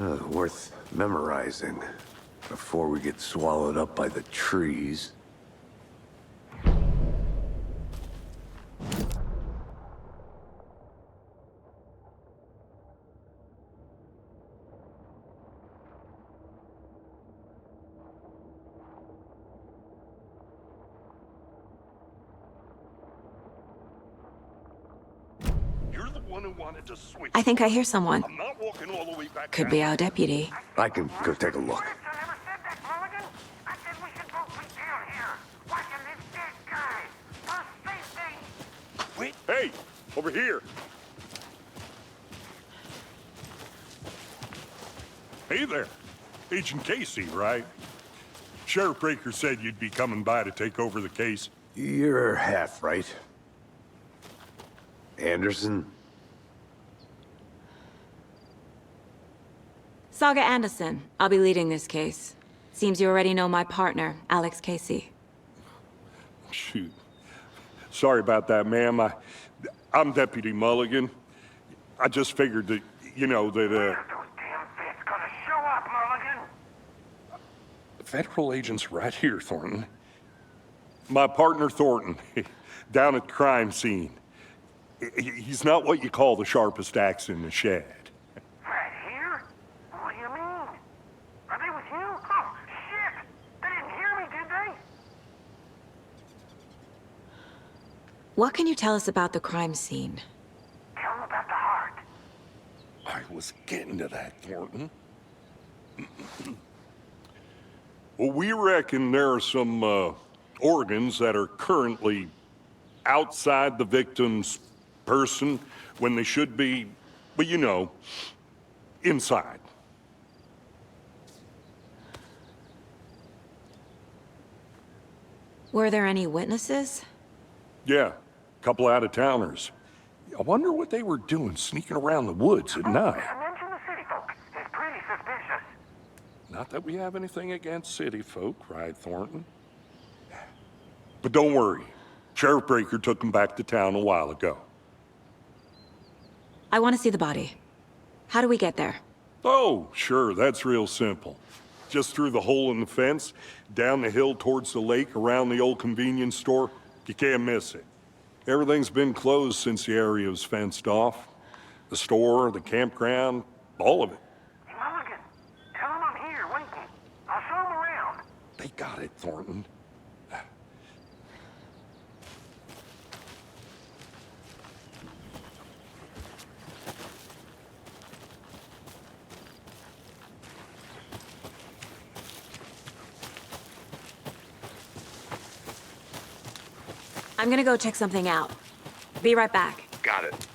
Worth memorizing before we get swallowed up by the trees. I think I hear someone. I'm not walking all the way back Could be our deputy. I can go take a look. Wait. Hey, over here. Hey there. Agent Casey, right? Sheriff Breaker said you'd be coming by to take over the case. You're half right. Anderson? Saga Anderson. I'll be leading this case. Seems you already know my partner, Alex Casey. Shoot. Sorry about that, ma'am. I'm Deputy Mulligan. I just figured that, you know, that, Those damn feds gonna show up, Mulligan? The federal agent's right here, Thornton. My partner, Thornton, down at the crime scene. He's not what you call the sharpest axe in the shed. Right here? What do you mean? Are they with you? Oh, shit! They didn't hear me, did they? What can you tell us about the crime scene? Tell them about the heart. I was getting to that, Thornton. Well, we reckon there are some organs that are currently outside the victim's person when they should be, well, you know, inside. Were there any witnesses? Yeah, a couple out-of-towners. I wonder what they were doing sneaking around the woods at night. Mention the city folk. It's pretty suspicious. Not that we have anything against city folk, right, Thornton? But don't worry. Sheriff Breaker took them back to town a while ago. I want to see the body. How do we get there? Oh, sure, that's real simple. Just through the hole in the fence, down the hill towards the lake, around the old convenience store. You can't miss it. Everything's been closed since the area was fenced off. The store, the campground, all of it. Hey, Mulligan, tell them I'm here waiting. I'll show them around. They got it, Thornton. I'm gonna go check something out. Be right back. Got it.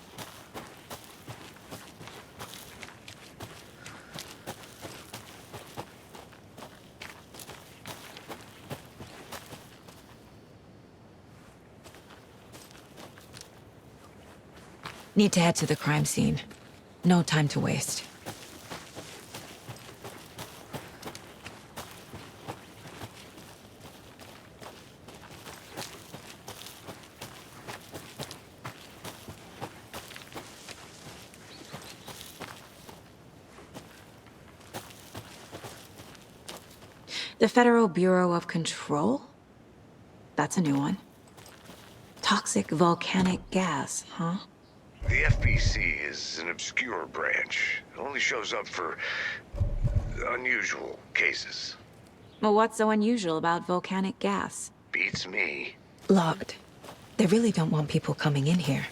Need to head to the crime scene. No time to waste. The Federal Bureau of Control? That's a new one. Toxic volcanic gas, huh? The FBC is an obscure branch. It only shows up for unusual cases. Well, what's so unusual about volcanic gas? Beats me. Logged. They really don't want people coming in here.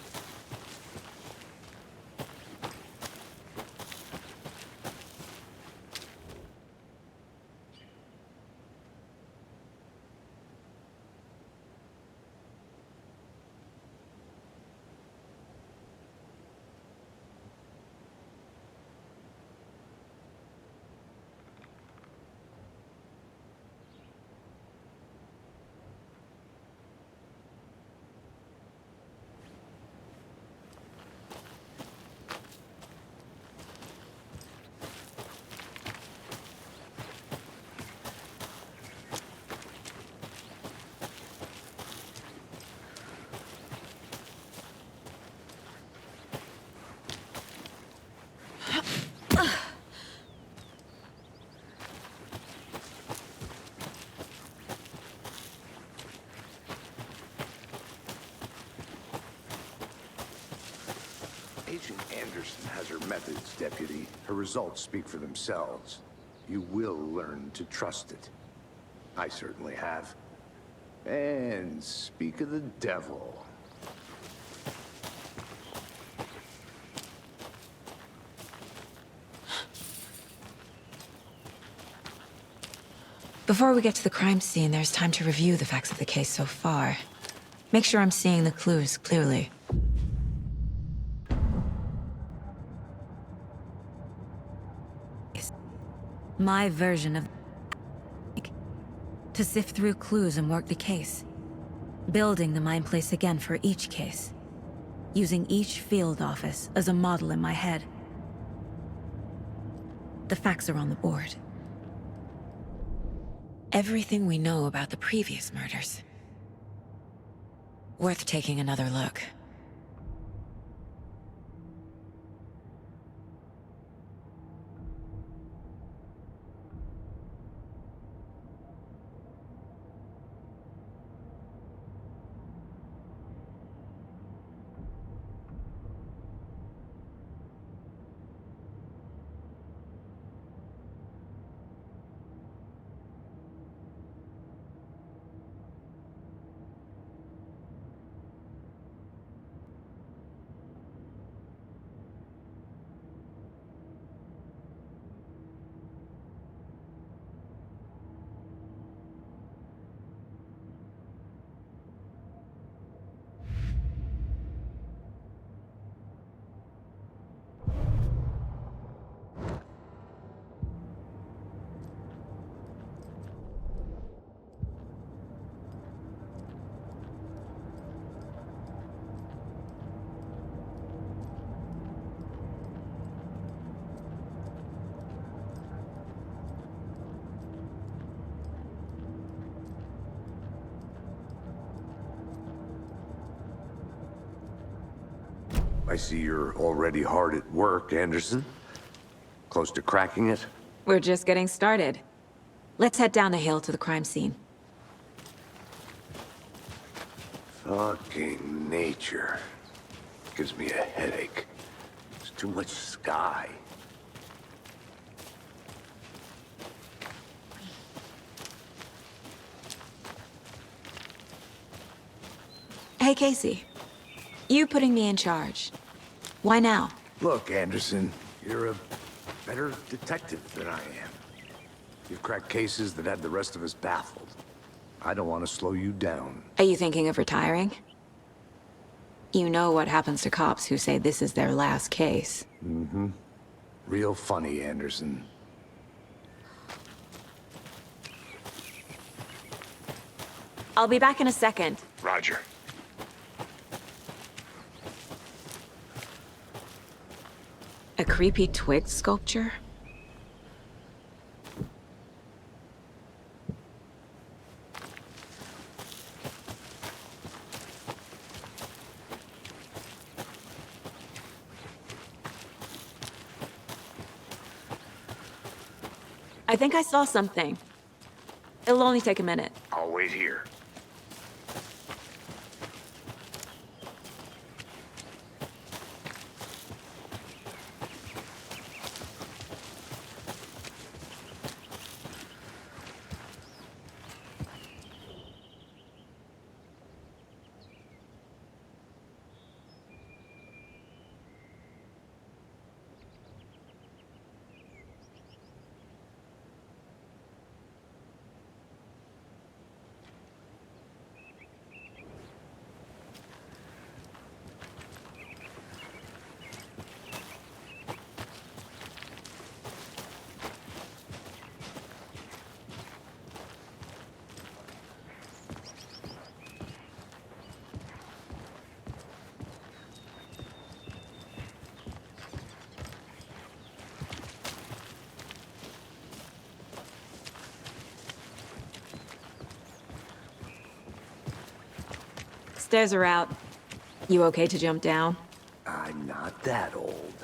Agent Anderson has her methods, Deputy. Her results speak for themselves. You will learn to trust it. I certainly have. And speak of the devil. Before we get to the crime scene, there's time to review the facts of the case so far. Make sure I'm seeing the clues clearly. My version of... to sift through clues and work the case. Building the mind place again for each case. Using each field office as a model in my head. The facts are on the board. Everything we know about the previous murders. Worth taking another look. I see you're already hard at work, Anderson. Close to cracking it? We're just getting started. Let's head down the hill to the crime scene. Fucking nature. Gives me a headache. There's too much sky. Hey, Casey. You putting me in charge. Why now? Look, Anderson, you're a better detective than I am. You've cracked cases that had the rest of us baffled. I don't want to slow you down. Are you thinking of retiring? You know what happens to cops who say this is their last case. Mm-hmm. Real funny, Anderson. I'll be back in a second. Roger. A creepy twig sculpture? I think I saw something. It'll only take a minute. I'll wait here. Stairs are out. You okay to jump down? I'm not that old.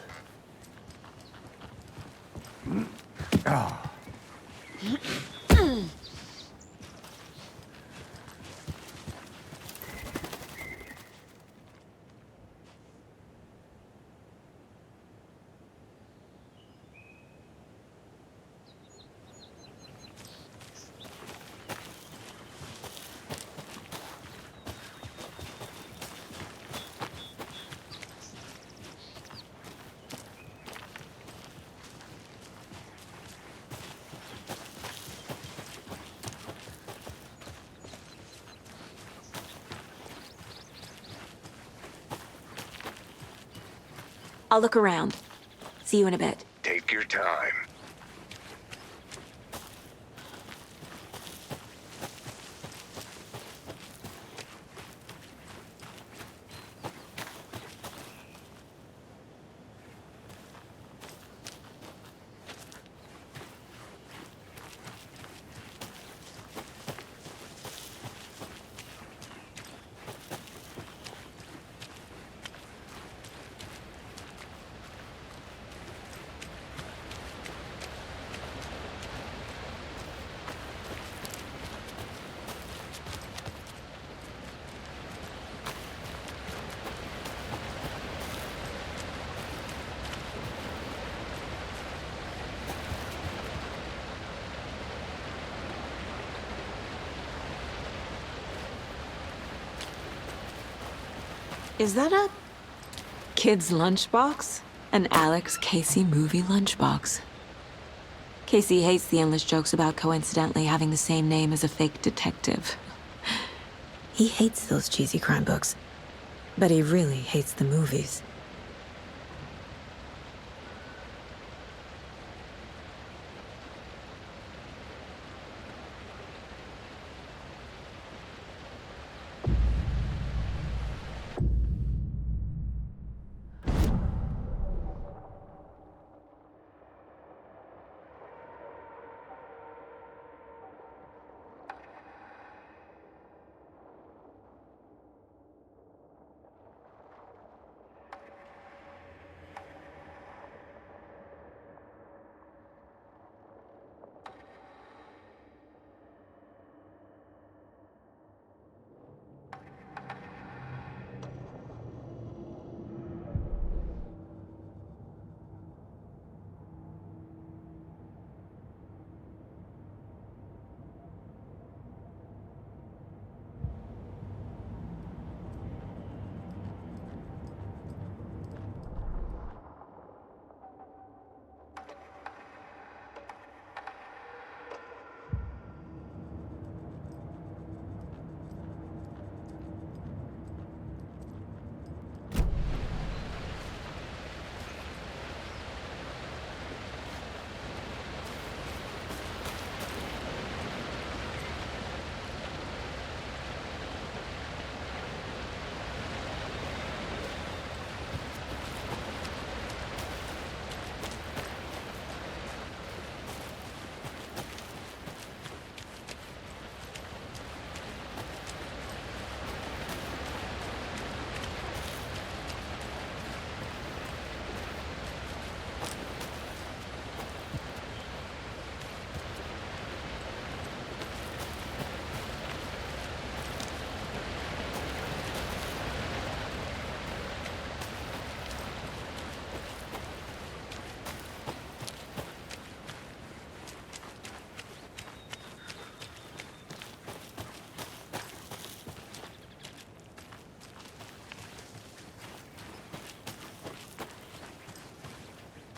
I'll look around. See you in a bit. Take your time. Is that a kid's lunchbox? An Alex Casey movie lunchbox. Casey hates the endless jokes about coincidentally having the same name as a fake detective. He hates those cheesy crime books, but he really hates the movies.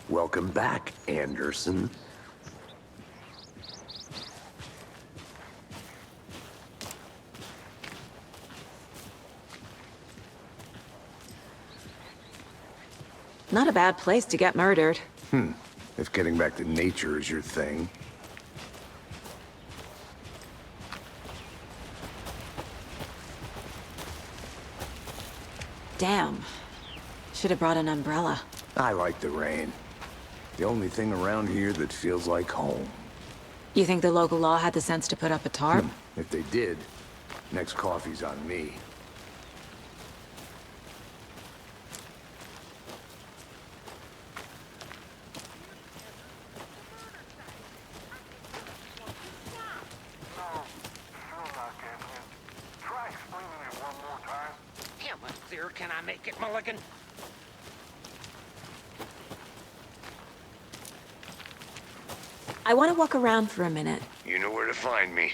Welcome back, Anderson. Not a bad place to get murdered. If getting back to nature is your thing. Damn. Should have brought an umbrella. I like the rain. The only thing around here that feels like home. You think the local law had the sense to put up a tarp? If they did, next coffee's on me. Try explaining it one more time. How much clearer can I make it, Mulligan? I want to walk around for a minute. You know where to find me.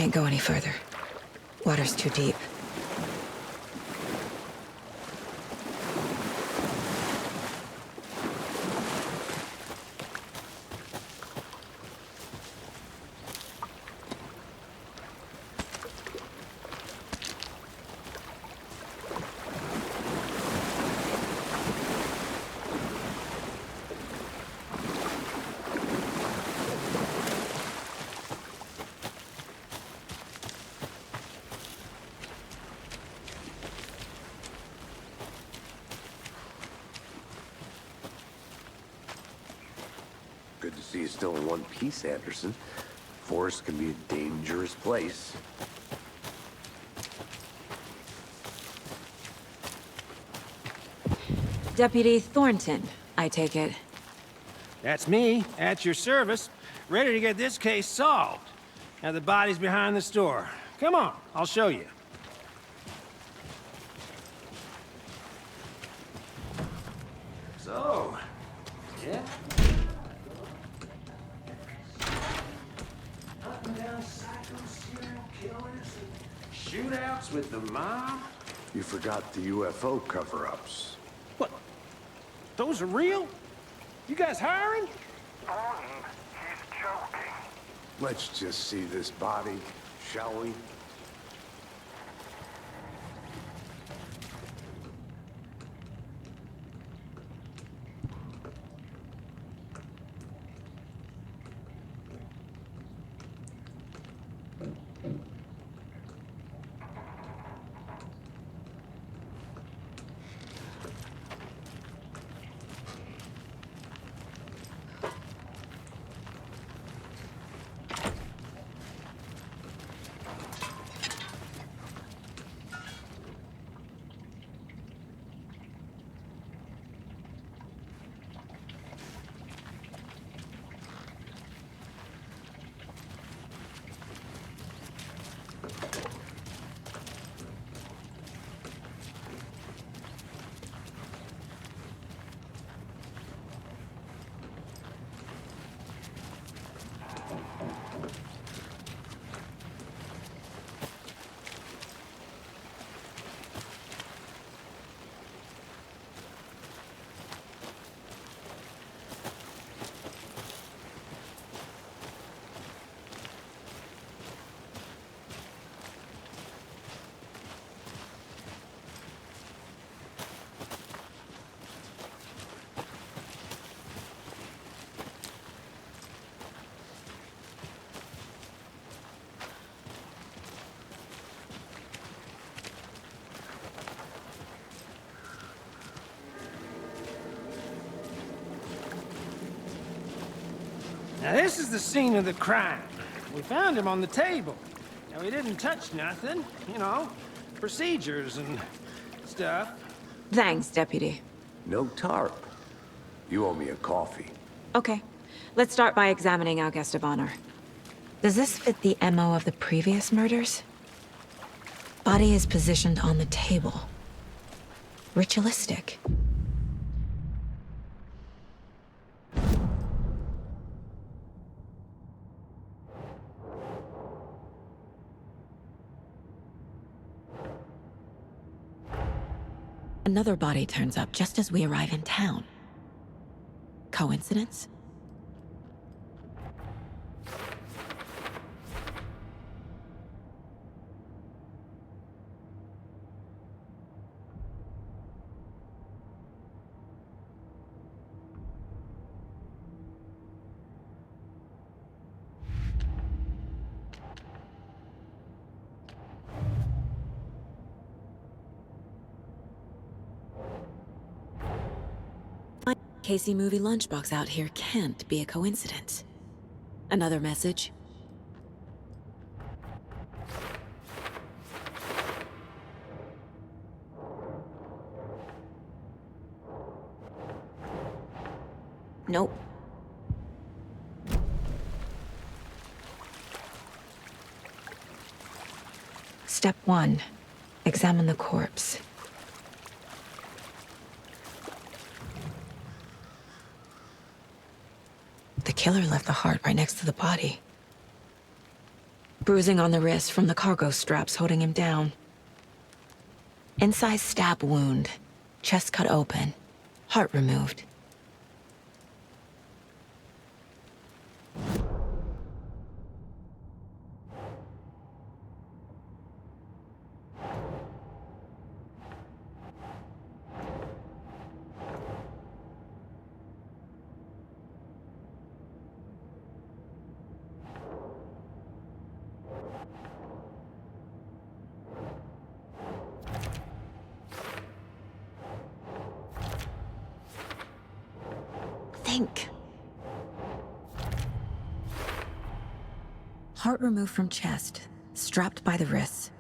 Can't go any further. Water's too deep. Good to see you still in one piece, Anderson. Forest can be a dangerous place. Deputy Thornton, I take it. That's me, at your service, ready to get this case solved. Now the body's behind the store. Come on, I'll show you. So, yeah? Hunting down psycho serial killers and shootouts with the mob? You forgot the UFO cover-ups. What? Those are real? You guys hiring? Thornton, he's joking. Let's just see this body, shall we? Now this is the scene of the crime. We found him on the table. Now he didn't touch nothing, you know, procedures and stuff. Thanks, Deputy. No tarp. You owe me a coffee. Okay. Let's start by examining our guest of honor. Does this fit the MO of the previous murders? Body is positioned on the table. Ritualistic. Another body turns up just as we arrive in town. Coincidence? Casey movie lunchbox out here can't be a coincidence. Another message? Nope. Step 1. Examine the corpse. The killer left the heart right next to the body. Bruising on the wrist from the cargo straps holding him down. Incised stab wound. Chest cut open. Heart removed. Think. Heart removed from chest, strapped by the wrists.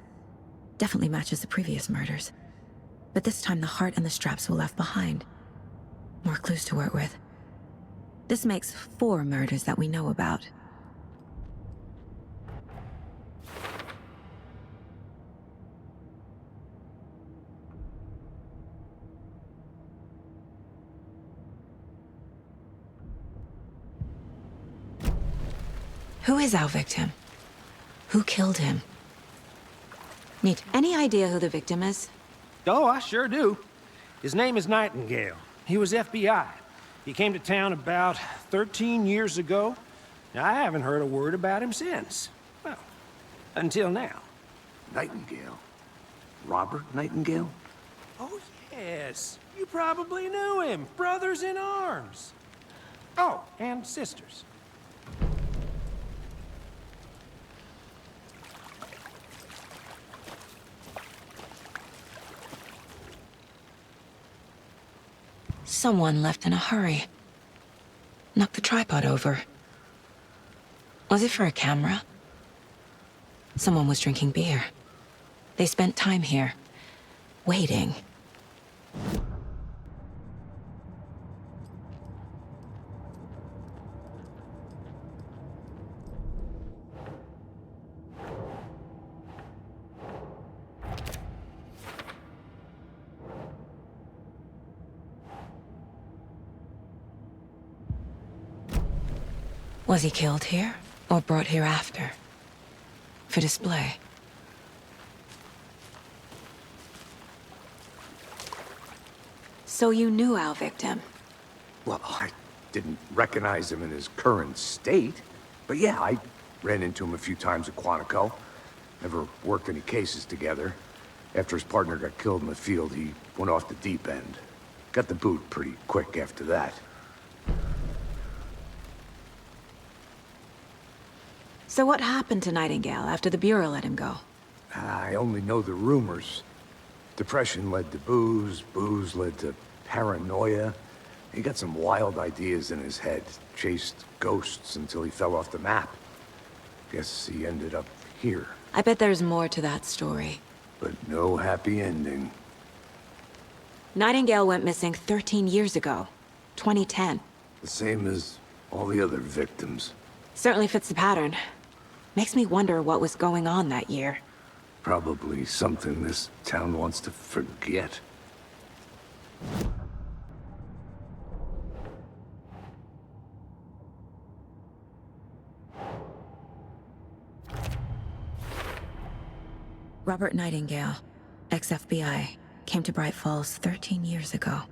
Definitely matches the previous murders. But this time the heart and the straps were left behind. More clues to work with. This makes 4 murders that we know about. Who is our victim? Who killed him? Neat. Any idea who the victim is? Oh, I sure do. His name is Nightingale. He was FBI. He came to town about 13 years ago. Now, I haven't heard a word about him since. Well, until now. Nightingale? Robert Nightingale? Oh, yes. You probably knew him. Brothers in arms. Oh, and sisters. Someone left in a hurry. Knocked the tripod over. Was it for a camera? Someone was drinking beer. They spent time here, waiting. Was he killed here, or brought here after? For display? So you knew our victim? Well, I didn't recognize him in his current state. But yeah, I ran into him a few times at Quantico. Never worked any cases together. After his partner got killed in the field, he went off the deep end. Got the boot pretty quick after that. So what happened to Nightingale after the Bureau let him go? I only know the rumors. Depression led to booze, booze led to paranoia. He got some wild ideas in his head, chased ghosts until he fell off the map. Guess he ended up here. I bet there's more to that story. But no happy ending. Nightingale went missing 13 years ago, 2010. The same as all the other victims. Certainly fits the pattern. Makes me wonder what was going on that year. Probably something this town wants to forget. Robert Nightingale, ex-FBI, came to Bright Falls 13 years ago.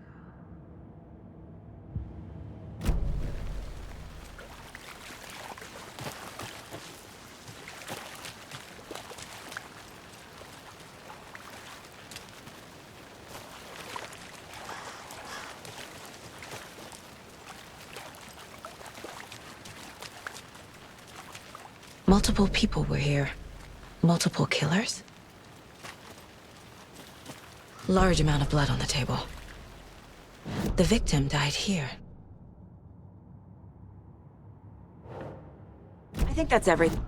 Multiple people were here. Multiple killers? Large amount of blood on the table. The victim died here. I think that's everything.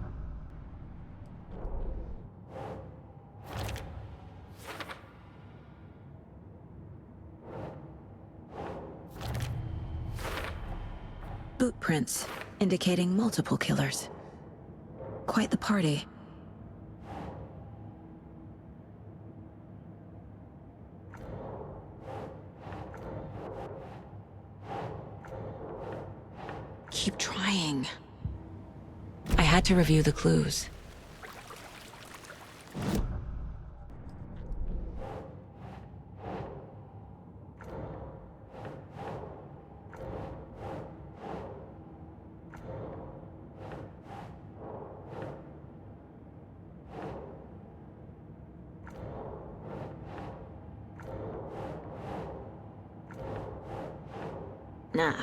Boot prints indicating multiple killers. Quite the party. Keep trying. I had to review the clues. Nah.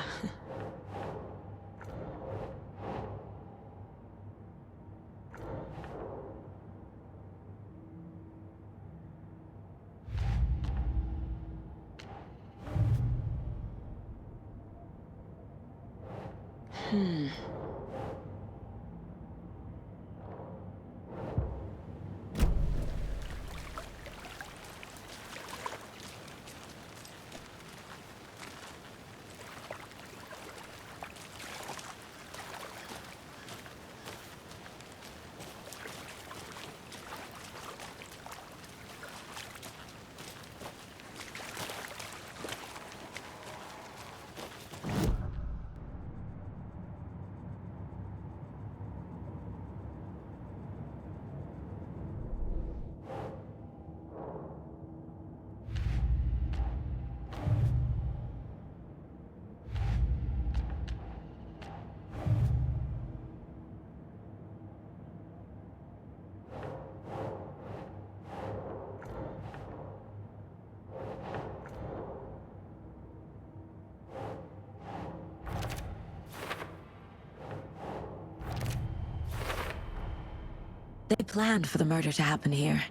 They planned for the murder to happen here,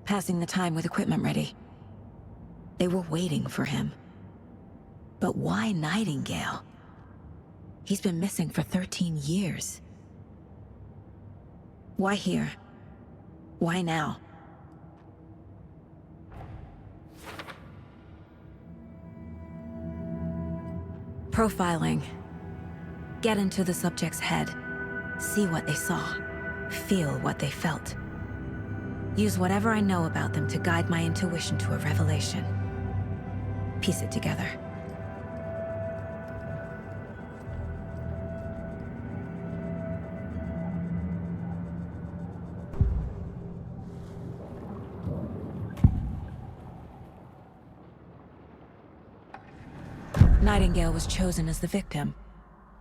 passing the time with equipment ready. They were waiting for him. But why Nightingale? He's been missing for 13 years. Why here? Why now? Profiling. Get into the subject's head. See what they saw. Feel what they felt. Use whatever I know about them to guide my intuition to a revelation. Piece it together. Nightingale was chosen as the victim.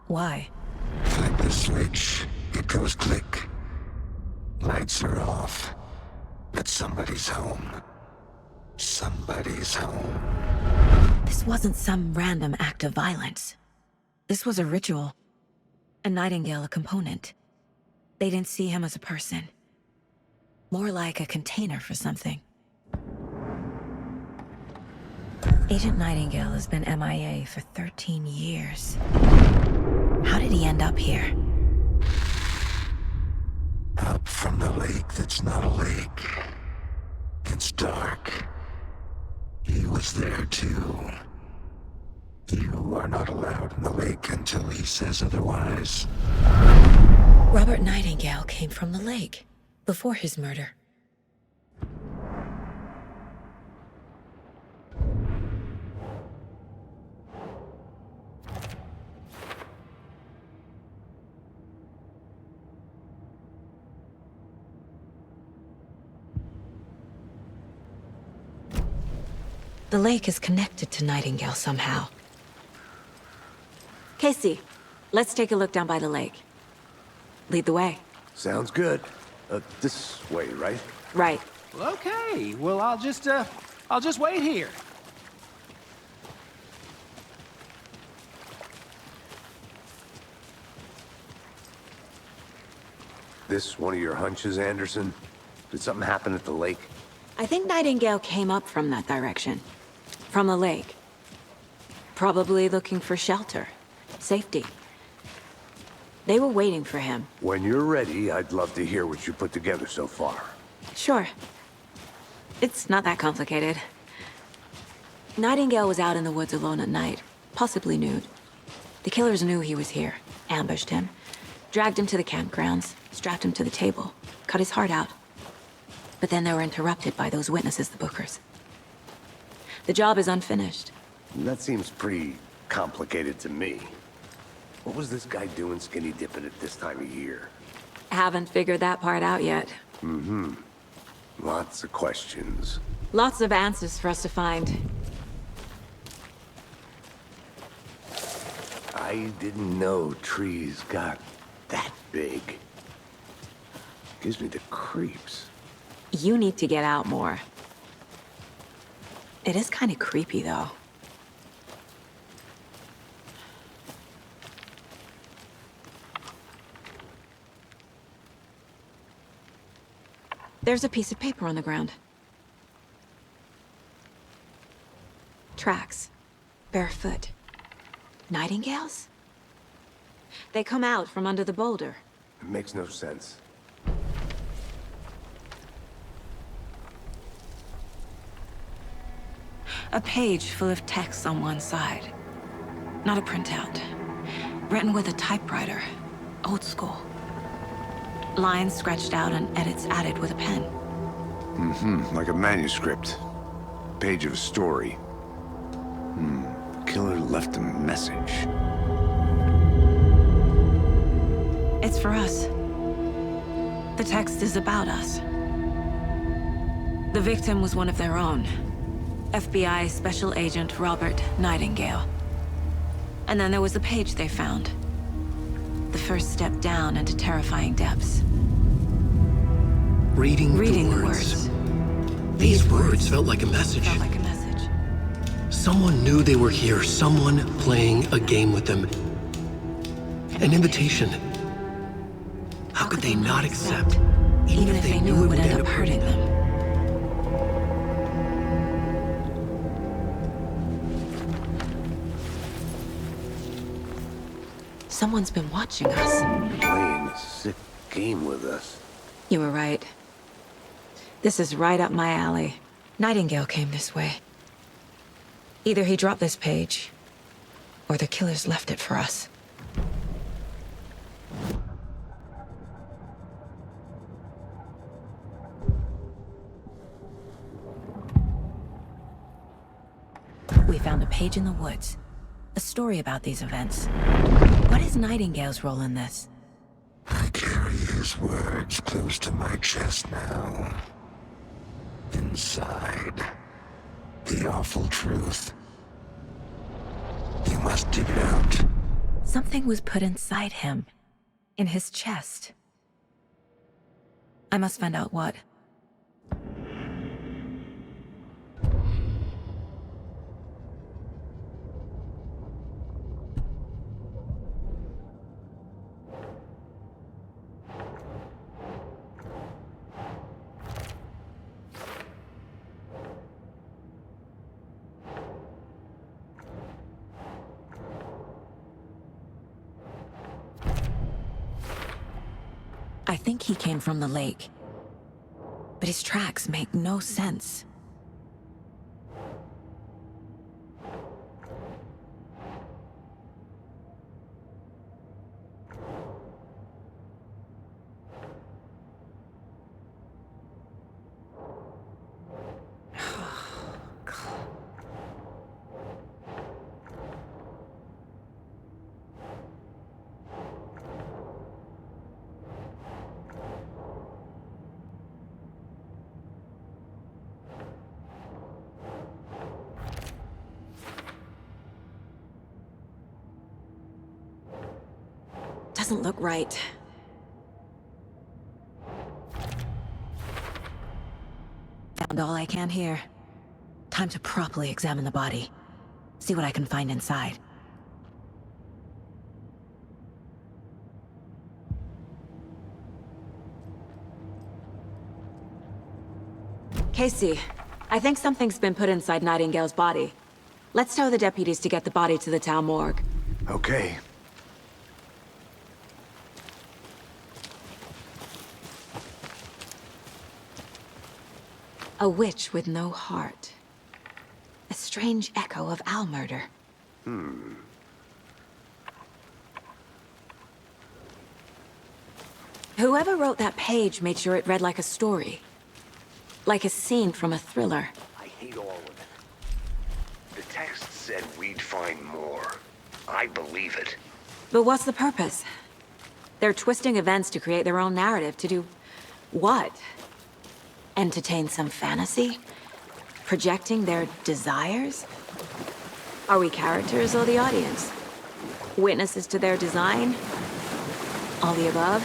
Why? Flip the switch, it goes click. Lights are off. But somebody's home. Somebody's home. This wasn't some random act of violence. This was a ritual. And Nightingale a component. They didn't see him as a person. More like a container for something. Agent Nightingale has been MIA for 13 years. How did he end up here? Up from the lake that's not a lake. It's dark. He was there too. You are not allowed in the lake until he says otherwise. Robert Nightingale came from the lake, before his murder. The lake is connected to Nightingale somehow. Casey, let's take a look down by the lake. Lead the way. Sounds good. This way, right? Right. Well, okay. Well, I'll just wait here. This one of your hunches, Anderson? Did something happen at the lake? I think Nightingale came up from that direction. From the lake. Probably looking for shelter. Safety. They were waiting for him. When you're ready, I'd love to hear what you put together so far. Sure. It's not that complicated. Nightingale was out in the woods alone at night, possibly nude. The killers knew he was here, ambushed him, dragged him to the campgrounds, strapped him to the table, cut his heart out. But then they were interrupted by those witnesses, the Bookers. The job is unfinished. That seems pretty complicated to me. What was this guy doing skinny dipping at this time of year? Haven't figured that part out yet. Lots of questions. Lots of answers for us to find. I didn't know trees got that big. Gives me the creeps. You need to get out more. It is kind of creepy, though. There's a piece of paper on the ground. Tracks. Barefoot. Nightingales? They come out from under the boulder. It makes no sense. A page full of text on one side. Not a printout. Written with a typewriter. Old school. Lines scratched out and edits added with a pen. Like a manuscript. Page of a story. Killer left a message. It's for us. The text is about us. The victim was one of their own. FBI Special Agent Robert Nightingale. And then there was the page they found. The first step down into terrifying depths. Reading the the words. These words felt like a message. Felt like a message. Someone knew they were here, someone playing a game with them. An invitation. How could they not accept, even if they knew it would end up hurting them? Someone's been watching us. Playing a sick game with us. You were right. This is right up my alley. Nightingale came this way. Either he dropped this page, or the killers left it for us. We found a page in the woods. A story about these events. What is Nightingale's role in this? I carry his words close to my chest now. Inside, the awful truth. You must dig it out. Something was put inside him. In his chest. I must find out what. I think he came from the lake. But his tracks make no sense. Doesn't look right. Found all I can here. Time to properly examine the body. See what I can find inside. Casey, I think something's been put inside Nightingale's body. Let's tell the deputies to get the body to the town morgue. Okay. A witch with no heart. A strange echo of Al murder. Whoever wrote that page made sure it read like a story. Like a scene from a thriller. I hate all of it. The text said we'd find more. I believe it. But what's the purpose? They're twisting events to create their own narrative to do what? Entertain some fantasy? Projecting their desires? Are we characters or the audience? Witnesses to their design? All the above?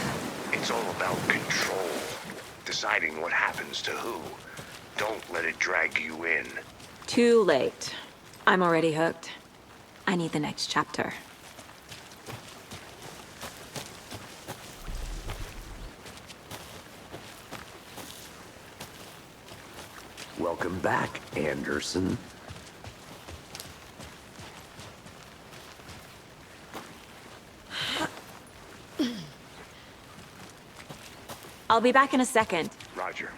It's all about control. Deciding what happens to who. Don't let it drag you in. Too late. I'm already hooked. I need the next chapter. Welcome back, Anderson. I'll be back in a second. Roger.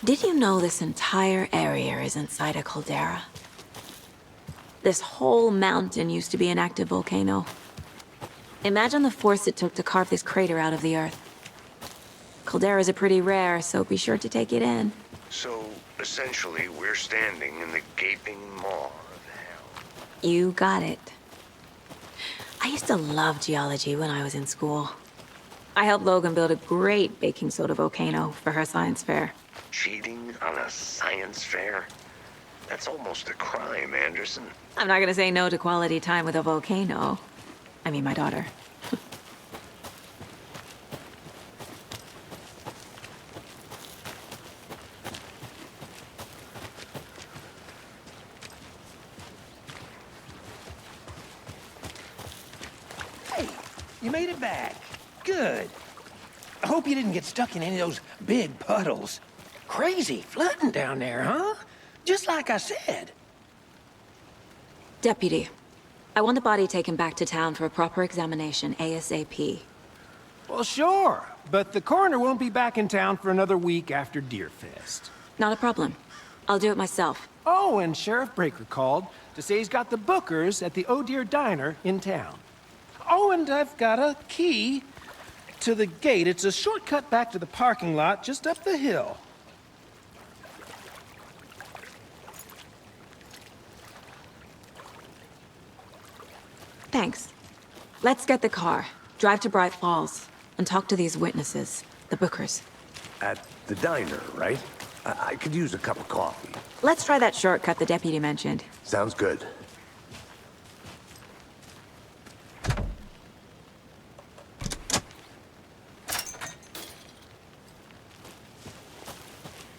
Did you know this entire area is inside a caldera? This whole mountain used to be an active volcano. Imagine the force it took to carve this crater out of the earth. Calderas are pretty rare, so be sure to take it in. So, essentially, we're standing in the gaping maw of hell. You got it. I used to love geology when I was in school. I helped Logan build a great baking soda volcano for her science fair. Cheating on a science fair? That's almost a crime, Anderson. I'm not gonna say no to quality time with a volcano. I mean, my daughter. Hey, you made it back. Good. I hope you didn't get stuck in any of those big puddles. Crazy flooding down there, huh? Just like I said. Deputy, I want the body taken back to town for a proper examination, ASAP. Well, sure. But the coroner won't be back in town for another week after Deerfest. Not a problem. I'll do it myself. Oh, and Sheriff Breaker called to say he's got the Bookers at the Oh Dear Diner in town. Oh, and I've got a key to the gate. It's a shortcut back to the parking lot just up the hill. Thanks. Let's get the car, drive to Bright Falls, and talk to these witnesses, the Bookers. At the diner, right? I could use a cup of coffee. Let's try that shortcut the deputy mentioned. Sounds good.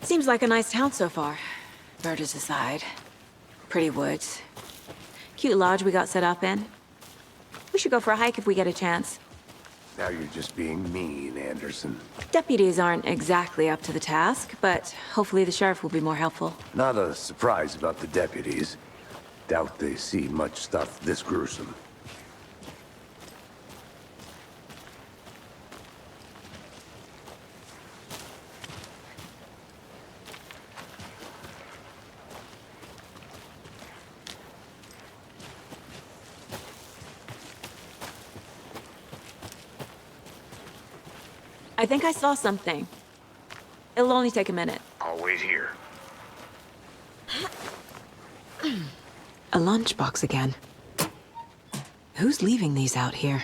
Seems like a nice town so far. Murders aside. Pretty woods. Cute lodge we got set up in. We should go for a hike if we get a chance. Now you're just being mean, Anderson. Deputies aren't exactly up to the task, but hopefully the sheriff will be more helpful. Not a surprise about the deputies. Doubt they see much stuff this gruesome. I think I saw something. It'll only take a minute. I'll wait here. A lunchbox again. Who's leaving these out here?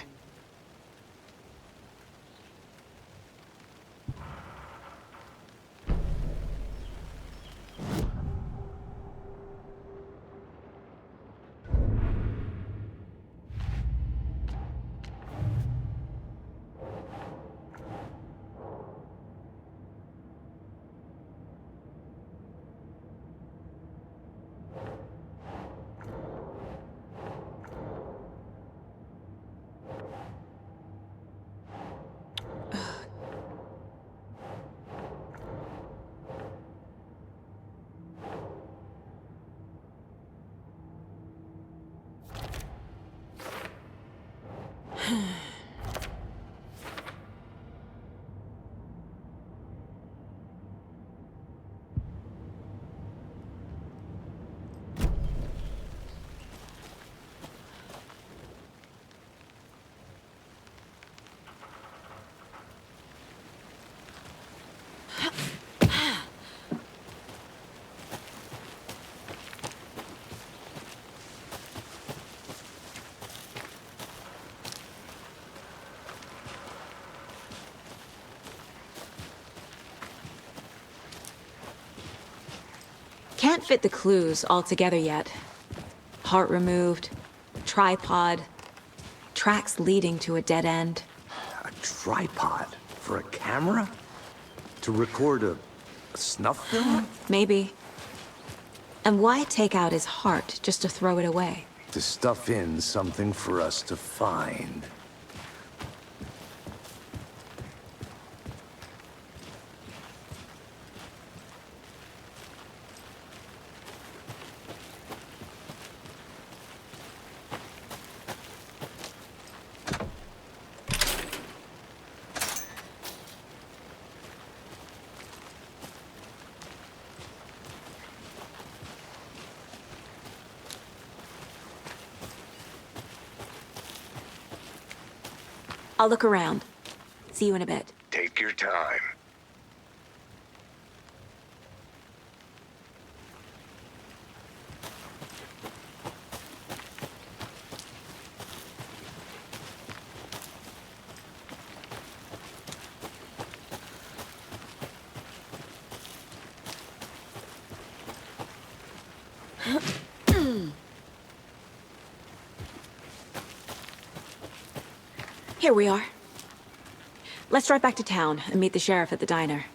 Can't fit the clues all together yet. Heart removed, tripod, tracks leading to a dead end. A tripod? For a camera? To record a snuff film? Maybe. And why take out his heart just to throw it away? To stuff in something for us to find. I'll look around. See you in a bit. Take your time. Here we are. Let's drive back to town and meet the sheriff at the diner.